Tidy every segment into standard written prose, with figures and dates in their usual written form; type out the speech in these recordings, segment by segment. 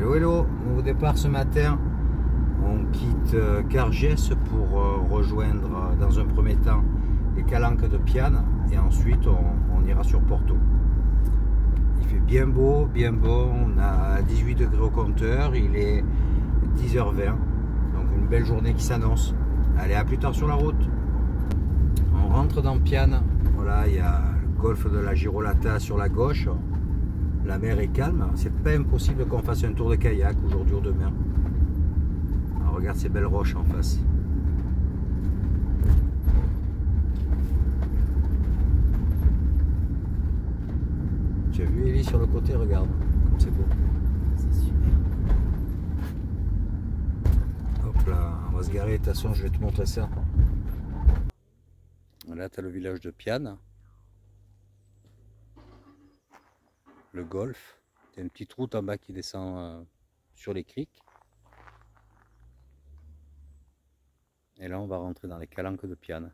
Hello hello, au départ ce matin on quitte Cargès pour rejoindre dans un premier temps les Calanques de Piane et ensuite on ira sur Porto. Il fait bien beau, on a 18 degrés au compteur, il est 10h20, donc une belle journée qui s'annonce. Allez, à plus tard sur la route. On rentre dans Piane, voilà, il y a le golfe de la Girolata sur la gauche. La mer est calme, c'est pas impossible qu'on fasse un tour de kayak aujourd'hui ou demain. Alors, regarde ces belles roches en face. Tu as vu Ellie sur le côté, regarde, comme c'est beau. C'est super. Hop là, on va se garer, de toute façon je vais te montrer ça. Là tu as le village de Piane. Le golfe. Il y a une petite route en bas qui descend sur les criques. Et là on va rentrer dans les Calanques de Piane.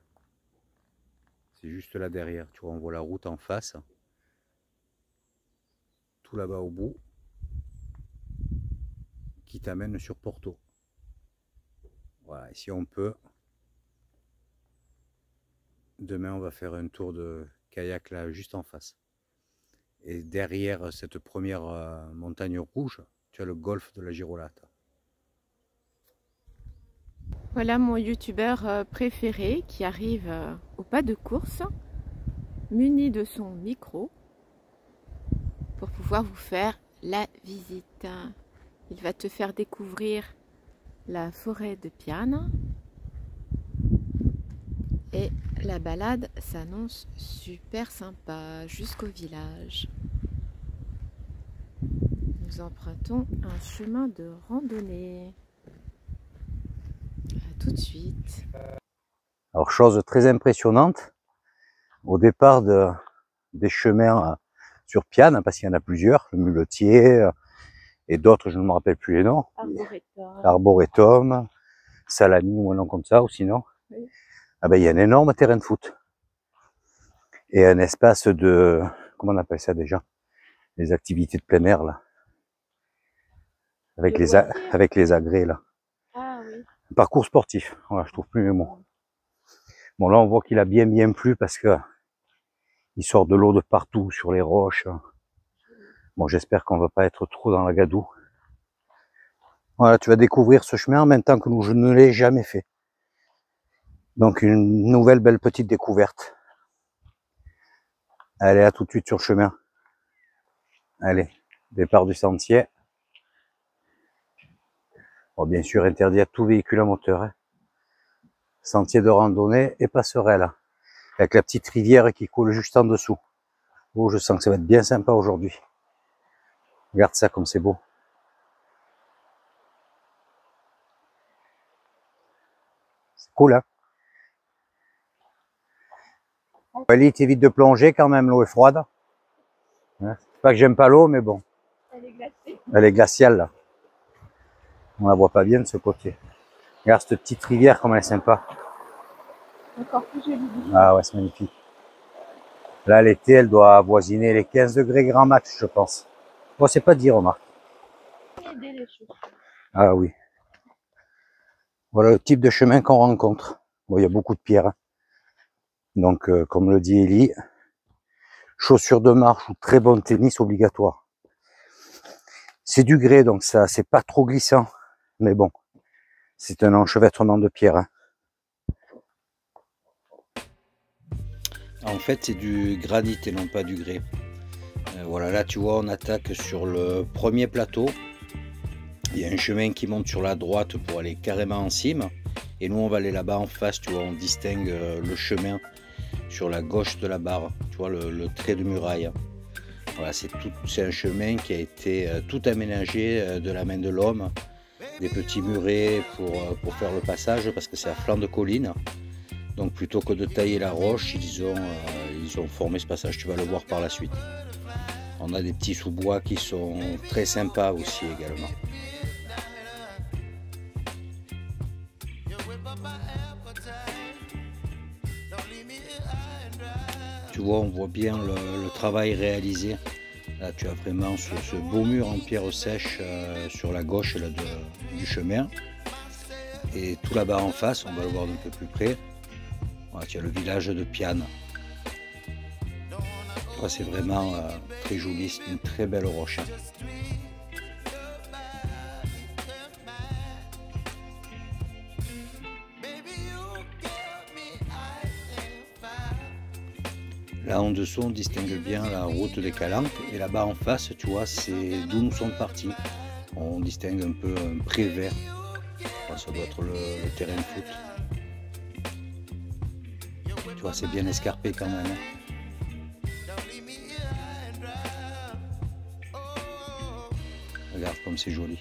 C'est juste là derrière, tu vois, on voit la route en face. Tout là-bas au bout. Qui t'amène sur Porto. Voilà, et si on peut, demain on va faire un tour de kayak là juste en face. Et derrière cette première montagne rouge, tu as le golfe de la Girolata. Voilà mon youtubeur préféré qui arrive au pas de course, muni de son micro, pour pouvoir vous faire la visite. Il va te faire découvrir la forêt de Piane. Et la balade s'annonce super sympa jusqu'au village. Nous empruntons un chemin de randonnée. À tout de suite. Alors, chose très impressionnante, au départ des chemins sur Piane, parce qu'il y en a plusieurs, le muletier et d'autres, je ne me rappelle plus les noms. Arboretum. Arboretum, Salami ou un nom comme ça, ou sinon. Oui. Ah ben, il y a un énorme terrain de foot. Et un espace de, comment on appelle ça déjà? Les activités de plein air, là. Avec les agrès, là. Ah oui. Un parcours sportif. Voilà, je trouve plus mes mots. Bon, là, on voit qu'il a bien plu parce que il sort de l'eau de partout sur les roches. Bon, j'espère qu'on va pas être trop dans la gadoue. Voilà, tu vas découvrir ce chemin en même temps que nous, je ne l'ai jamais fait. Donc, une nouvelle belle petite découverte. Allez, à tout de suite sur le chemin. Allez, départ du sentier. Bon, bien sûr, interdit à tout véhicule à moteur. Hein. Sentier de randonnée et passerelle. Avec la petite rivière qui coule juste en dessous. Oh, je sens que ça va être bien sympa aujourd'hui. Regarde ça comme c'est beau. C'est cool, hein. Ellie, t'évites de plonger quand même, l'eau est froide. Hein, c'est pas que j'aime pas l'eau, mais bon. Elle est glacée. Elle est glaciale, là. On la voit pas bien de ce côté. Regarde cette petite rivière, comme elle est sympa. Encore plus jolie. Ah ouais, c'est magnifique. Là, l'été, elle doit avoisiner les 15 degrés grand max, je pense. Bon, c'est pas dire, remarque. Ah oui. Voilà le type de chemin qu'on rencontre. Bon, il y a beaucoup de pierres. Hein. Donc, comme le dit Ellie, chaussures de marche ou très bon tennis obligatoire. C'est du grès, donc ça, c'est pas trop glissant. Mais bon, c'est un enchevêtrement de pierre. Hein. En fait, c'est du granit et non pas du grès. Voilà, là, tu vois, on attaque sur le premier plateau. Il y a un chemin qui monte sur la droite pour aller carrément en cime. Et nous, on va aller là-bas en face, tu vois, on distingue le chemin sur la gauche de la barre. Tu vois, le trait de muraille. Voilà, c'est un chemin qui a été tout aménagé de la main de l'homme. Des petits murets pour faire le passage, parce que c'est à flanc de colline. Donc plutôt que de tailler la roche, ils ont formé ce passage. Tu vas le voir par la suite. On a des petits sous-bois qui sont très sympas aussi également. Tu vois, on voit bien le travail réalisé Là, tu as vraiment ce beau mur en pierre sèche sur la gauche là, du chemin. Et tout là-bas en face, on va le voir d'un peu plus près. Voilà, tu as le village de Piane. C'est vraiment très joli, c'est une très belle roche. Là en dessous on distingue bien la route des Calanques et là-bas en face tu vois c'est d'où nous sommes partis. On distingue un peu un pré vert, enfin, ça doit être le terrain de foot. Tu vois c'est bien escarpé quand même. Regarde comme c'est joli.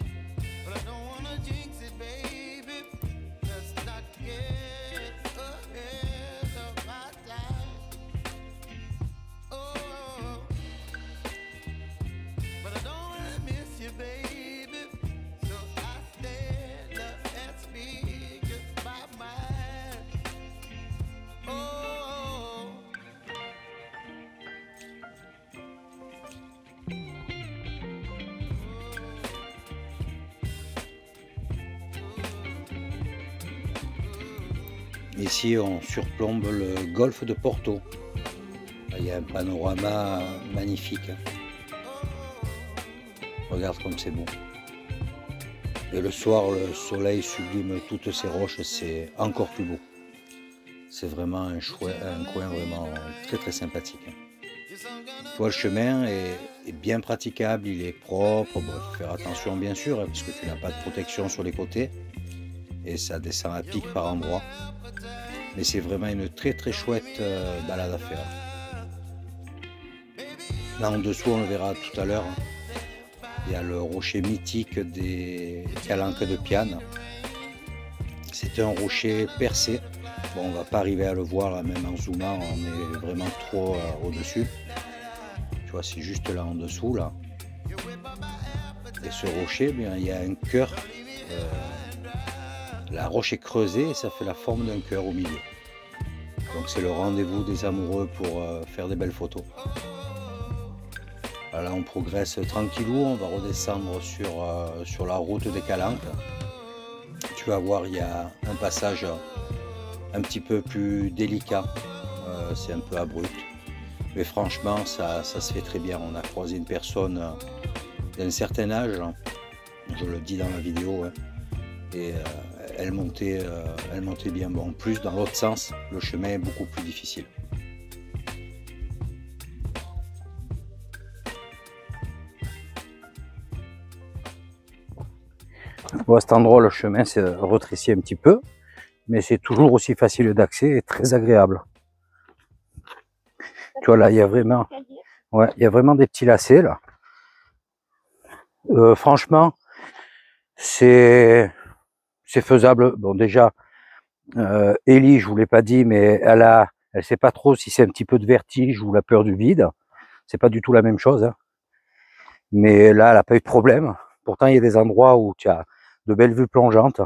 Ici, on surplombe le golfe de Porto. Il y a un panorama magnifique. Regarde comme c'est beau. Et le soir, le soleil sublime toutes ces roches, c'est encore plus beau. C'est vraiment un coin vraiment très très sympathique. Tu vois, le chemin est bien praticable, il est propre. Bon, il faut faire attention bien sûr, parce que tu n'as pas de protection sur les côtés. Et ça descend à pic par endroits. Mais c'est vraiment une très très chouette balade à faire. Là en dessous, on le verra tout à l'heure, il y a le rocher mythique des Calanques de Piane. C'est un rocher percé. Bon, on va pas arriver à le voir là, même en zoomant, on est vraiment trop au-dessus. Tu vois, c'est juste là en dessous là. Et ce rocher, bien, il y a un cœur. La roche est creusée et ça fait la forme d'un cœur au milieu. Donc c'est le rendez-vous des amoureux pour faire des belles photos. Là on progresse tranquillou, on va redescendre sur la route des Calanques. Tu vas voir, il y a un passage un petit peu plus délicat, c'est un peu abrupt. Mais franchement ça se fait très bien. On a croisé une personne d'un certain âge, je le dis dans la vidéo, hein, et elle montait bien. Bon, en plus, dans l'autre sens, le chemin est beaucoup plus difficile. Bon, à cet endroit, le chemin s'est rétréci un petit peu, mais c'est toujours aussi facile d'accès et très agréable. Tu vois, là, il y a vraiment, ouais, il y a vraiment des petits lacets, là. Franchement, c'est faisable. Bon, déjà, Ellie, je vous l'ai pas dit, mais elle sait pas trop si c'est un petit peu de vertige ou la peur du vide. C'est pas du tout la même chose. Hein. Mais là, elle n'a pas eu de problème. Pourtant, il y a des endroits où tu as de belles vues plongeantes.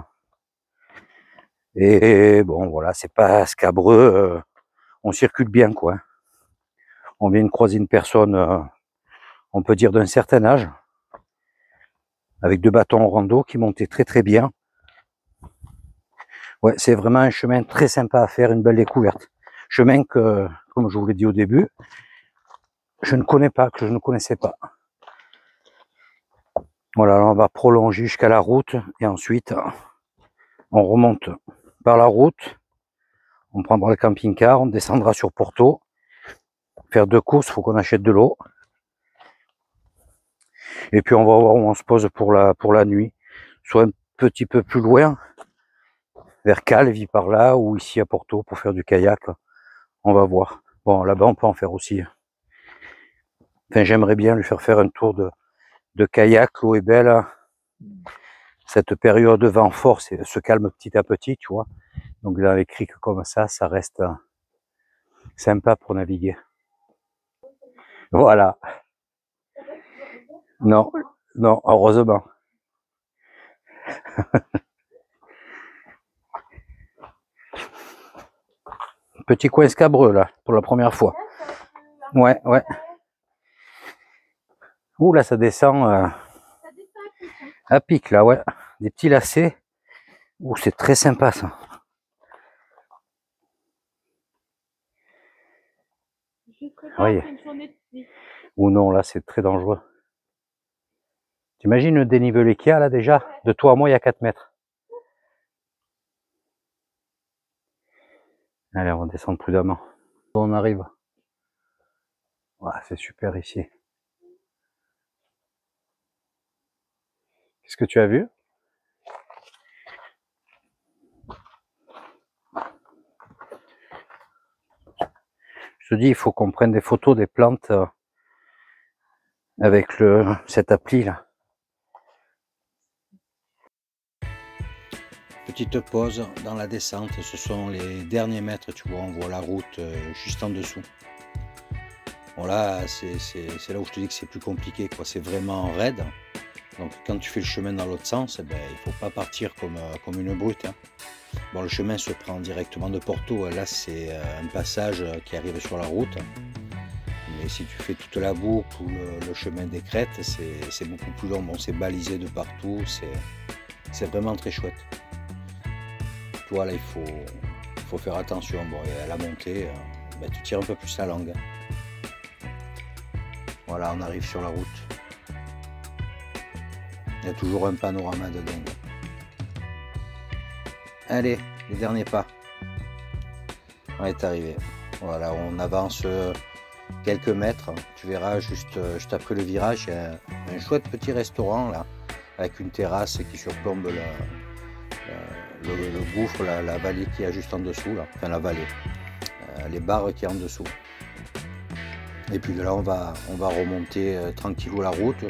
Et bon, voilà, c'est pas scabreux. On circule bien, quoi. On vient de croiser une personne, on peut dire d'un certain âge, avec 2 bâtons rando qui montaient très très bien. Ouais, c'est vraiment un chemin très sympa à faire, une belle découverte. Chemin que, comme je vous l'ai dit au début, je ne connaissais pas. Voilà, on va prolonger jusqu'à la route et ensuite on remonte par la route. On prendra le camping-car, on descendra sur Porto. Faire 2 courses, il faut qu'on achète de l'eau. Et puis on va voir où on se pose pour la nuit. Soit un petit peu plus loin, vers Calvi par là, ou ici à Porto pour faire du kayak. On va voir. Bon, là-bas on peut en faire aussi. Enfin, j'aimerais bien lui faire un tour de kayak. L'eau est belle. Cette période de vent fort se calme petit à petit, tu vois. Donc dans les criques comme ça reste sympa pour naviguer. Voilà. Non, non, heureusement. Petit coin scabreux là, pour la première fois. Ouais, ouais. Ouh là ça descend à pic là, ouais. Des petits lacets. Ouh, c'est très sympa ça. Oui. Ou non, là c'est très dangereux. T'imagines le dénivelé qu'il y a là déjà? De toi à moi il y a 4 mètres. Allez, on va descendre prudemment. On arrive. Ouais, c'est super ici. Qu'est-ce que tu as vu? Je te dis, il faut qu'on prenne des photos des plantes avec cette appli là. Petite pause dans la descente, ce sont les derniers mètres, tu vois, on voit la route juste en dessous. Bon là, c'est là où je te dis que c'est plus compliqué, quoi. C'est vraiment raide. Donc quand tu fais le chemin dans l'autre sens, eh ben, il ne faut pas partir comme une brute. Hein. Bon, le chemin se prend directement de Porto. Là, c'est un passage qui arrive sur la route. Mais si tu fais toute la boucle ou le chemin des crêtes, c'est beaucoup plus long. Bon, c'est balisé de partout. C'est vraiment très chouette. Tu vois, là, il faut faire attention. Bon, et à la montée, ben, tu tires un peu plus la langue. Voilà, on arrive sur la route. Il y a toujours un panorama de dingue. Allez, les derniers pas. On est arrivé. Voilà, on avance quelques mètres. Tu verras juste après le virage, il y a un chouette petit restaurant là, avec une terrasse qui surplombe le gouffre, la vallée qui est juste en dessous, là. Enfin la vallée, les barres qui est en dessous. Et puis de là, on va remonter tranquillou la route.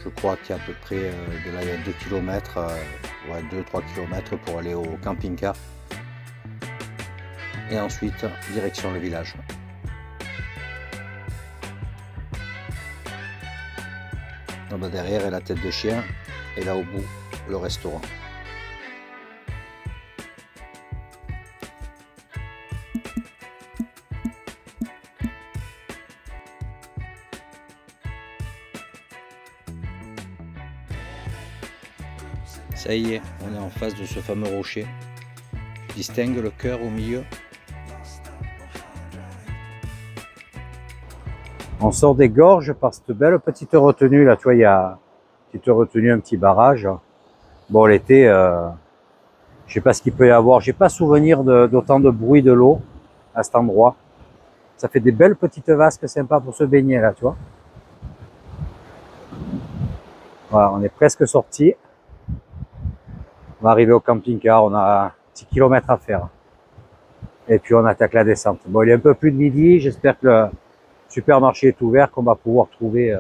Je crois qu'il y a à peu près de là, il y a 2 km, ouais, 2-3 km pour aller au camping-car. Et ensuite, direction le village. Là-bas derrière est la tête de chien et là au bout, le restaurant. Ça y est, on est en face de ce fameux rocher. Tu distingues le cœur au milieu? On sort des gorges par cette belle petite retenue là, tu vois, il y a une petite retenue, un petit barrage. Bon, l'été, je sais pas ce qu'il peut y avoir, j'ai pas souvenir d'autant de bruit de l'eau à cet endroit. Ça fait des belles petites vasques sympas pour se baigner là, tu vois. Voilà, on est presque sorti. On va arriver au camping-car, on a un petit kilomètre à faire. Et puis on attaque la descente. Bon, il est un peu plus de midi, j'espère que le supermarché est ouvert, qu'on va pouvoir trouver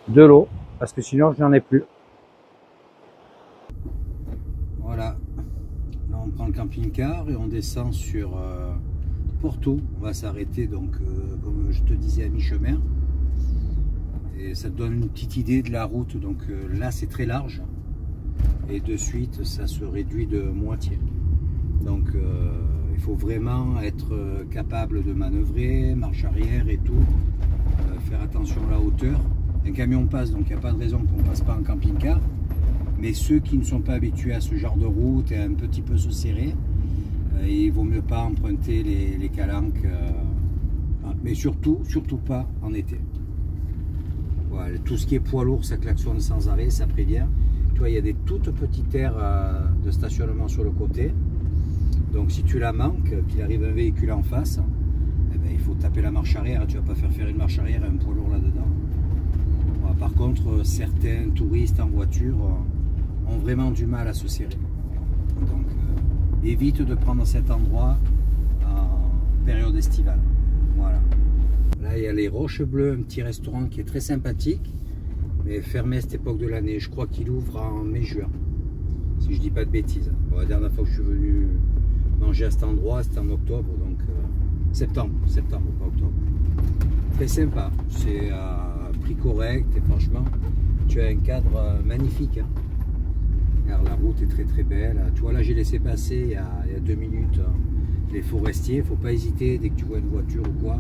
de l'eau, parce que sinon je n'en ai plus. Voilà, là on prend le camping-car et on descend sur Porto. On va s'arrêter donc, comme je te disais, à mi-chemin. Et ça te donne une petite idée de la route. Donc là c'est très large. Et de suite ça se réduit de moitié. Donc il faut vraiment être capable de manœuvrer, marche arrière et tout, faire attention à la hauteur. Un camion passe, donc il n'y a pas de raison qu'on ne passe pas en camping-car, mais ceux qui ne sont pas habitués à ce genre de route et un petit peu se serrer, il vaut mieux pas emprunter les calanques, mais surtout pas en été. Voilà, tout ce qui est poids lourd, ça klaxonne sans arrêt, ça prévient. Tu vois, il y a des toutes petites aires de stationnement sur le côté. Donc si tu la manques, qu'il arrive un véhicule en face, eh ben, il faut taper la marche arrière. Tu ne vas pas faire une marche arrière et un poids lourd là-dedans. Voilà, par contre, certains touristes en voiture ont vraiment du mal à se serrer. Donc évite de prendre cet endroit en période estivale. Voilà. Là, il y a les Roches Bleues, un petit restaurant qui est très sympathique, mais fermé à cette époque de l'année. Je crois qu'il ouvre en mai-juin, si je dis pas de bêtises. Bon, la dernière fois que je suis venu manger à cet endroit, c'était en octobre, donc septembre, pas octobre. Très sympa, c'est à prix correct et franchement, tu as un cadre magnifique. Hein. Alors, la route est très belle. Tu vois, là j'ai laissé passer il y a 2 minutes les forestiers. Il ne faut pas hésiter, dès que tu vois une voiture ou quoi,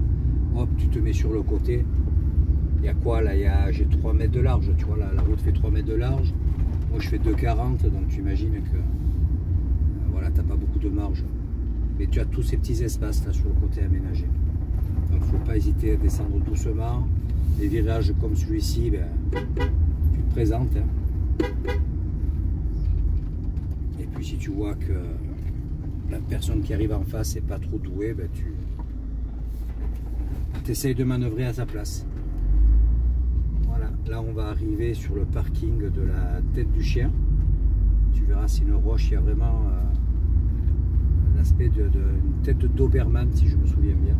hop, tu te mets sur le côté y a quoi là? J'ai 3 mètres de large, tu vois, la route fait 3 mètres de large. Moi je fais 2,40, donc tu imagines que voilà, t'as pas beaucoup de marge. Mais tu as tous ces petits espaces là sur le côté aménagé. Donc faut pas hésiter à descendre doucement. Les virages comme celui-ci, ben, tu te présentes. Hein. Et puis si tu vois que la personne qui arrive en face n'est pas trop douée, ben, tu essayes de manœuvrer à sa place. Voilà, là on va arriver sur le parking de la tête du chien. Tu verras, c'est une roche, il y a vraiment l'aspect d'une tête de Doberman si je me souviens bien.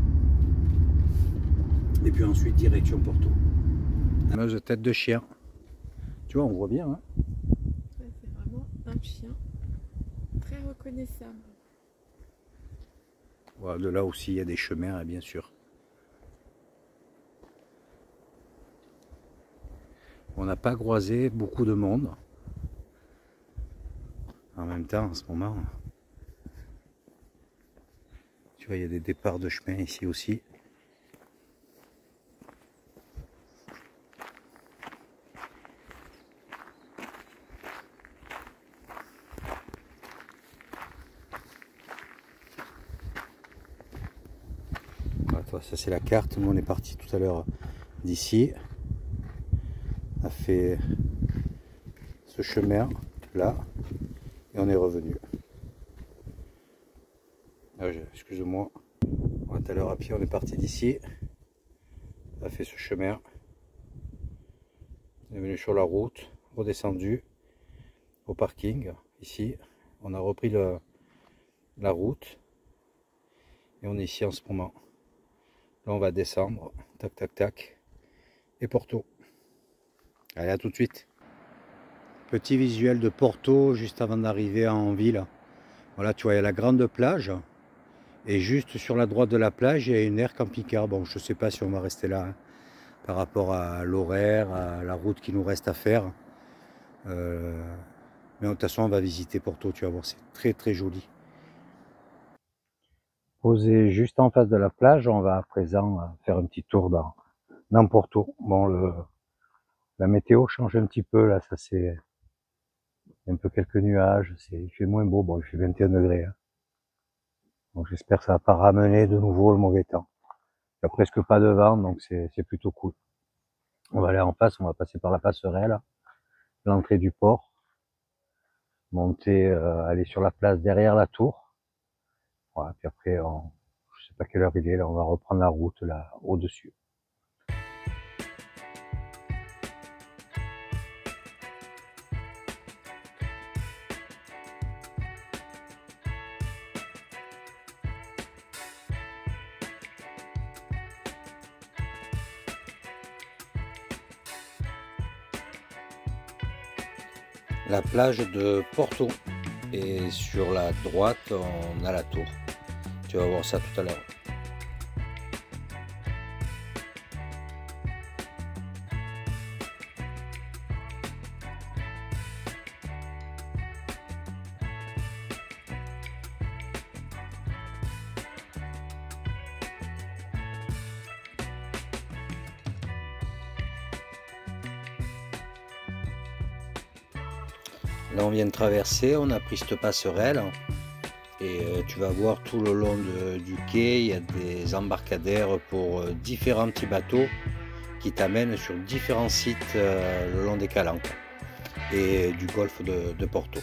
Et puis ensuite direction Porto. La fameuse tête de chien. Tu vois, on voit bien. Hein, ouais, c'est vraiment un chien très reconnaissable. voilà, de là aussi il y a des chemins, hein, bien sûr. On n'a pas croisé beaucoup de monde. En même temps, en ce moment, tu vois, il y a des départs de chemin ici aussi. Voilà, ça c'est la carte. Nous on est parti tout à l'heure d'ici. On a fait ce chemin là et on est revenu. Excuse-moi. Tout à l'heure à pied, on est parti d'ici. On a fait ce chemin. On est venu sur la route, redescendu au parking. Ici, on a repris la route et on est ici en ce moment. Là, on va descendre. Tac, tac, tac. Et Porto. Allez, à tout de suite. Petit visuel de Porto juste avant d'arriver en ville. Voilà, tu vois, il y a la grande plage. Et juste sur la droite de la plage, il y a une aire camping-car. Bon, je ne sais pas si on va rester là, hein, par rapport à l'horaire, à la route qui nous reste à faire. Mais de toute façon, on va visiter Porto, tu vas voir, c'est très très joli. Posé juste en face de la plage, on va à présent faire un petit tour dans Porto. Bon, la météo change un petit peu, là, ça c'est un peu quelques nuages, il fait moins beau, bon, il fait 21 degrés. Hein. Donc j'espère que ça va pas ramener de nouveau le mauvais temps. Il n'y a presque pas de vent, donc c'est plutôt cool. On va aller en face, on va passer par la passerelle, l'entrée du port, monter, aller sur la place derrière la tour. Voilà, puis après, je sais pas quelle heure il est, là, on va reprendre la route là au-dessus. La plage de Porto et sur la droite on a la tour. Tu vas voir ça tout à l'heure. Là on vient de traverser, on a pris cette passerelle et tu vas voir tout le long du quai, il y a des embarcadères pour différents petits bateaux qui t'amènent sur différents sites le long des calanques et du golfe de Porto.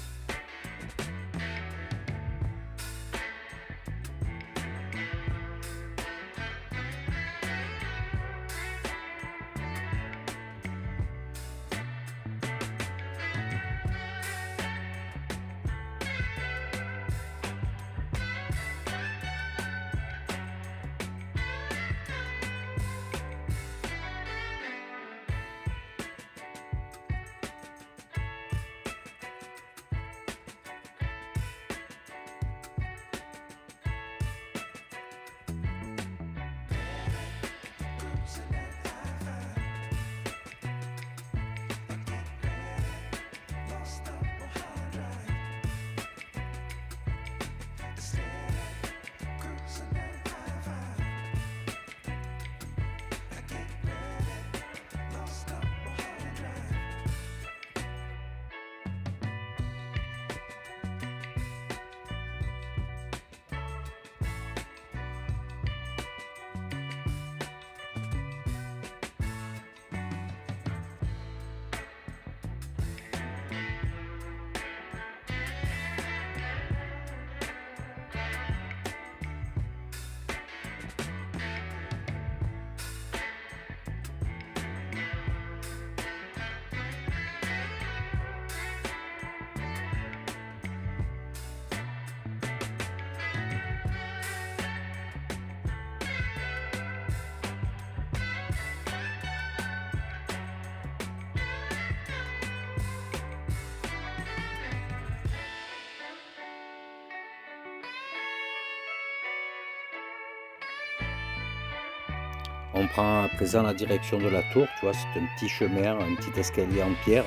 On prend à présent la direction de la tour, tu vois, c'est un petit chemin, un petit escalier en pierre.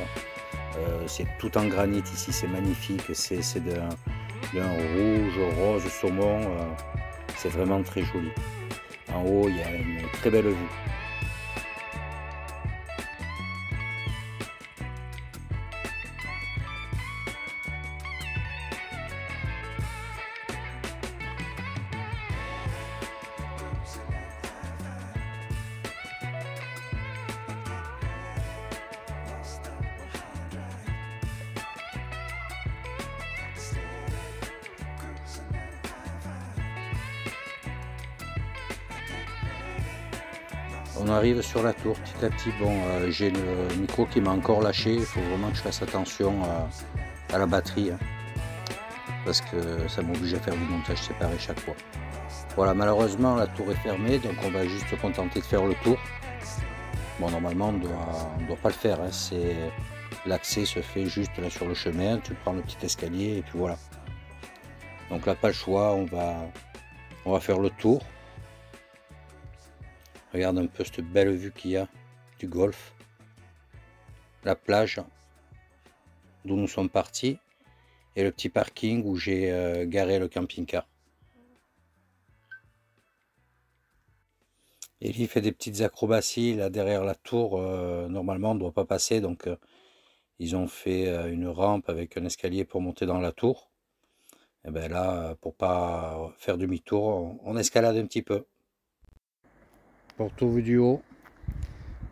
C'est tout en granit ici, c'est magnifique, c'est d'un rouge, rose, saumon, c'est vraiment très joli. En haut, il y a une très belle vue. On arrive sur la tour petit à petit. Bon, j'ai le micro qui m'a encore lâché. Il faut vraiment que je fasse attention à la batterie, hein, parce que ça m'oblige à faire du montage séparé chaque fois. Voilà, malheureusement la tour est fermée, donc on va juste se contenter de faire le tour. Bon, normalement on ne doit pas le faire, hein, l'accès se fait juste là sur le chemin, tu prends le petit escalier et puis voilà. Donc là, pas le choix, on va faire le tour. Regarde un peu cette belle vue qu'il y a du golfe, la plage d'où nous sommes partis et le petit parking où j'ai garé le camping-car. Ellie fait des petites acrobaties là derrière la tour. Normalement on ne doit pas passer, donc ils ont fait une rampe avec un escalier pour monter dans la tour. Et bien là, pour pas faire demi-tour, on escalade un petit peu. Porte vue du haut,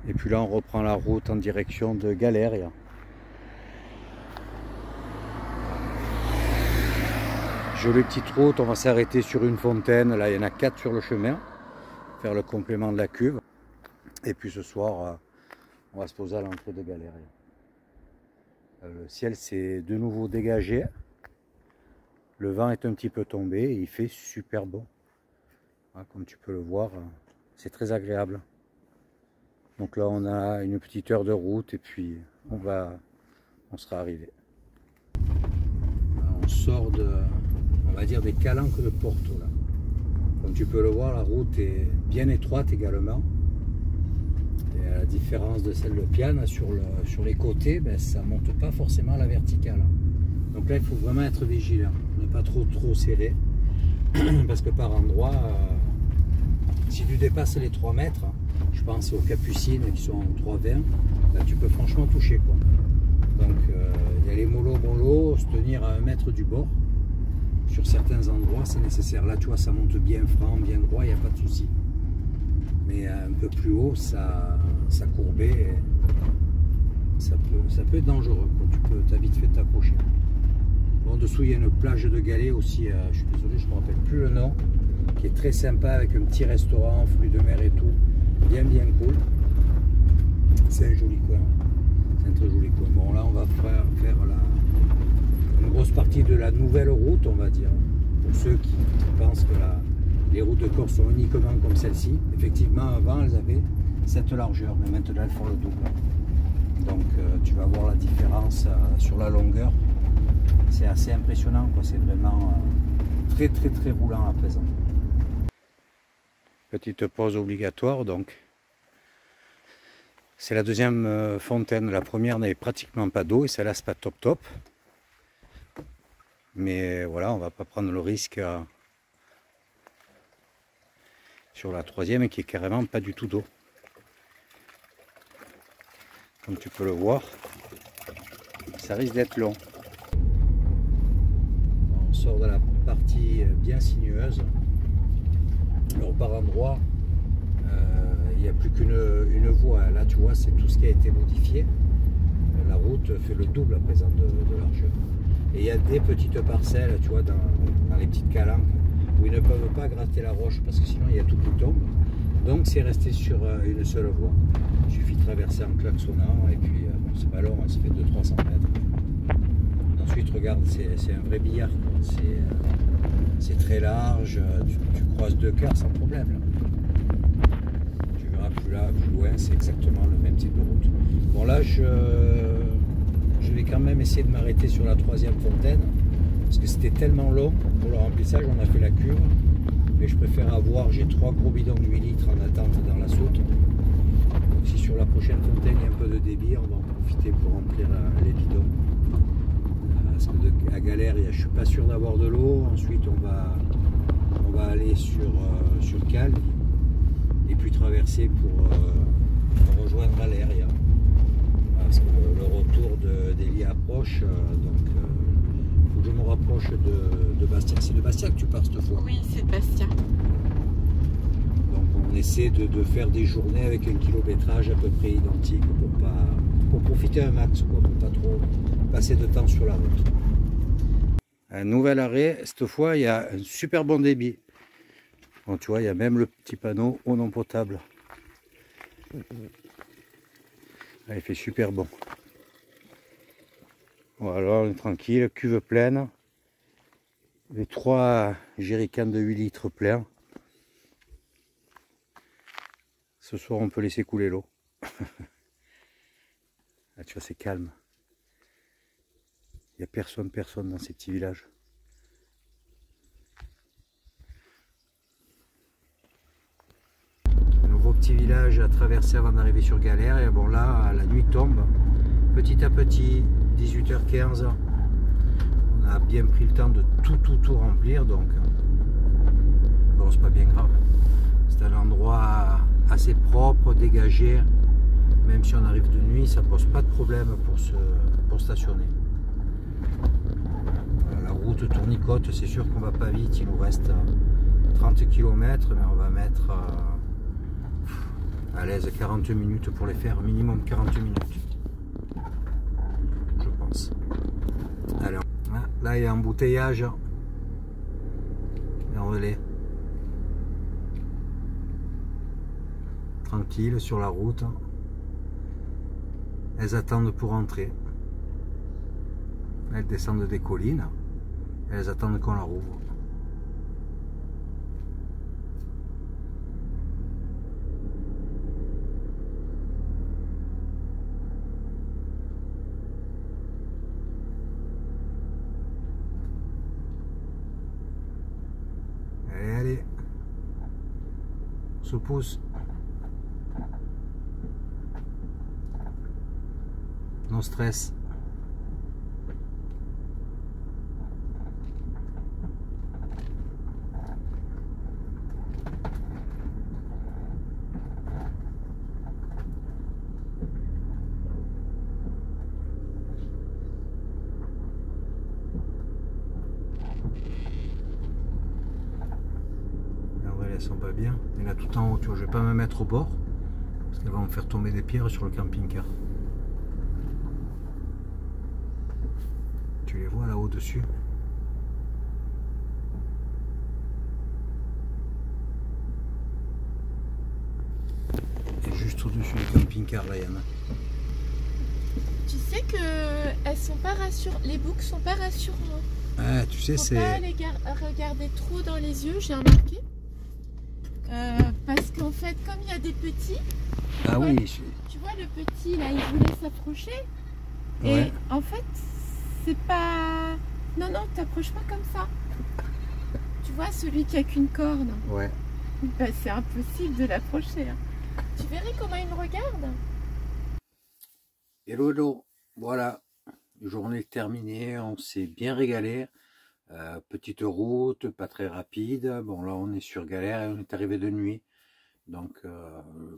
et puis là on reprend la route en direction de Galéria. Jolie petite route, on va s'arrêter sur une fontaine, là il y en a 4 sur le chemin, faire le complément de la cuve, et puis ce soir on va se poser à l'entrée de Galéria. Le ciel s'est de nouveau dégagé, le vent est un petit peu tombé et il fait super bon, comme tu peux le voir. C'est très agréable. Donc là on a une petite heure de route et puis on sera arrivé. On sort on va dire des calanques de Porto là. Comme tu peux le voir, la route est bien étroite également. Et à la différence de celle de Piane, sur les côtés, ben, ça ne monte pas forcément à la verticale. Donc là il faut vraiment être vigilant, ne pas trop serrer. Parce que par endroit, si tu dépasses les 3 mètres, je pense aux capucines qui sont en 3,20, là tu peux franchement toucher, quoi. Donc il y a les mollo, se tenir à 1 mètre du bord. Sur certains endroits c'est nécessaire. Là tu vois, ça monte bien franc, bien droit, il n'y a pas de souci. Mais un peu plus haut, ça courbait, ça peut être dangereux, quoi. Tu as vite fait t'approcher. Bon, en dessous il y a une plage de galets aussi, je suis désolé, je ne me rappelle plus le nom, qui est très sympa avec un petit restaurant, fruits de mer et tout, bien cool. C'est un joli coin, c'est un très joli coin. Bon là on va faire une grosse partie de la nouvelle route, on va dire, pour ceux qui pensent que les routes de Corse sont uniquement comme celle-ci. Effectivement avant elles avaient cette largeur, mais maintenant elles font le double. Donc tu vas voir la différence sur la longueur, c'est assez impressionnant, quoi. C'est vraiment très roulant à présent. Petite pause obligatoire, donc c'est la deuxième fontaine. La première n'avait pratiquement pas d'eau et celle-là c'est pas top. Mais voilà, on va pas prendre le risque sur la troisième qui est carrément pas du tout d'eau. Comme tu peux le voir, ça risque d'être long. On sort de la partie bien sinueuse. Alors par endroit, il n'y a plus qu'une voie. Là tu vois, c'est tout ce qui a été modifié. La route fait le double à présent de largeur. Et il y a des petites parcelles, tu vois, dans les petites calanques, où ils ne peuvent pas gratter la roche parce que sinon il y a tout qui tombe. Donc c'est resté sur une seule voie. Il suffit de traverser en klaxonnant et puis bon, c'est pas long, ça fait 200-300 mètres. Ensuite regarde, c'est un vrai billard. C'est très large, tu croises 2 cars sans problème. Là. Tu verras plus loin, c'est exactement le même type de route. Bon là je vais quand même essayer de m'arrêter sur la troisième fontaine parce que c'était tellement long pour le remplissage, on a fait la cure mais je préfère avoir, j'ai 3 gros bidons de 8 litres en attente dans la soute. Donc si sur la prochaine fontaine il y a un peu de débit, on va en profiter pour remplir les bidons. Parce que à Galère, je ne suis pas sûr d'avoir de l'eau. Ensuite on va aller sur Calvi et puis traverser pour rejoindre Aléria. Parce que le retour d'Elie approche, donc il faut que je me rapproche de Bastia. C'est de Bastia que tu pars cette fois? Oui, c'est de Bastia. Donc on essaie de faire des journées avec un kilométrage à peu près identique pour profiter un max, quoi, pour pas trop passer de temps sur la route. Un nouvel arrêt, cette fois il y a un super bon débit. Bon, tu vois, il y a même le petit panneau eau non potable. Là, il fait super bon. Voilà, on est tranquille, cuve pleine. Les 3 jerrycans de 8 litres pleins. Ce soir, on peut laisser couler l'eau. Là, tu vois, c'est calme. Il n'y a personne dans ces petits villages. Un nouveau petit village à traverser avant d'arriver sur Galère. Et bon, là, la nuit tombe. Petit à petit, 18h15. On a bien pris le temps de tout remplir. Donc, bon, c'est pas bien grave. C'est un endroit assez propre, dégagé. Même si on arrive de nuit, ça pose pas de problème pour stationner. La route tournicote, c'est sûr qu'on va pas vite, il nous reste 30 km, mais on va mettre à l'aise 40 minutes pour les faire, minimum 40 minutes, je pense. Alors, là il y a un embouteillage, en relais. Tranquille sur la route, elles attendent pour entrer. Elles descendent des collines, elles attendent qu'on la rouvre. Allez, on se pousse. Non stress. Elles sont pas bien. Il y en a tout en haut, tu vois, je vais pas me mettre au bord parce qu'elles vont me faire tomber des pierres sur le camping-car. Tu les vois là-haut dessus. Et juste au-dessus du camping-car, là, il y en a. Tu sais que elles sont pas rassurantes, les boucs sont pas rassurantes. Ah, tu sais, c'est... Faut pas les regarder trop dans les yeux, j'ai remarqué. Parce qu'en fait, comme il y a des petits, Ah oui, tu vois le petit là, il voulait s'approcher. ouais. Et en fait, c'est pas... Non, t'approches pas comme ça. Tu vois, celui qui a qu'une corne. Ouais. Ben, c'est impossible de l'approcher. Hein. Tu verrais comment il me regarde. Hello, hello. Voilà, journée terminée, on s'est bien régalé. Petite route, pas très rapide. Bon, là on est sur Galère et on est arrivé de nuit. Donc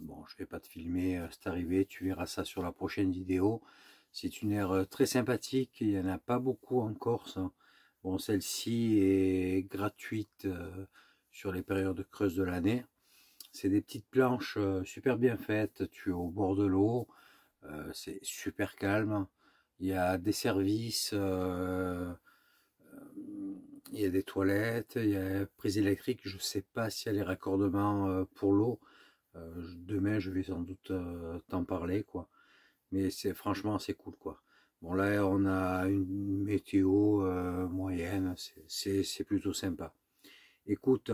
bon, je vais pas te filmer cette arrivée, tu verras ça sur la prochaine vidéo. C'est une aire très sympathique, il n'y en a pas beaucoup en Corse. Bon, celle-ci est gratuite sur les périodes creuses de l'année. C'est des petites planches super bien faites, tu es au bord de l'eau, c'est super calme. Il y a des services, il y a des toilettes, il y a prise électrique, je ne sais pas s'il y a les raccordements pour l'eau. Demain je vais sans doute t'en parler, quoi. Mais c'est franchement c'est cool, quoi. Bon, là on a une météo moyenne, c'est plutôt sympa. Écoute,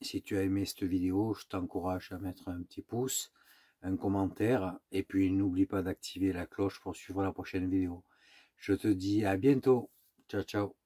si tu as aimé cette vidéo, je t'encourage à mettre un petit pouce, un commentaire, et puis n'oublie pas d'activer la cloche pour suivre la prochaine vidéo. Je te dis à bientôt. Ciao, ciao.